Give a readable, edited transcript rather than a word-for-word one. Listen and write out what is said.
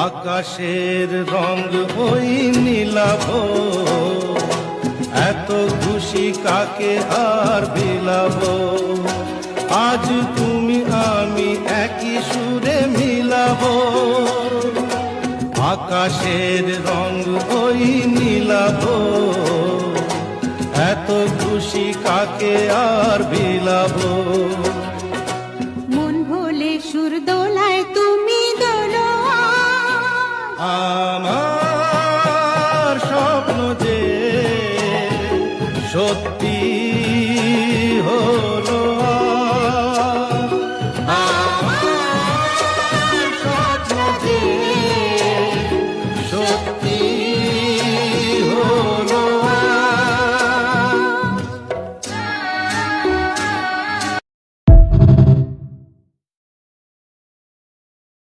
আকাশের রং ওই নীলাভ, এত খুশি কাকে আর বিলাব। আজ তুমি আমি একই সুরে মিলাব। আকাশের রং ওই নীলাভ, এত খুশি কাকে আর বিলাব। মন ভোলে সুর দোলায় তুমি দোলো, আমার স্বপ্ন যে সত্যি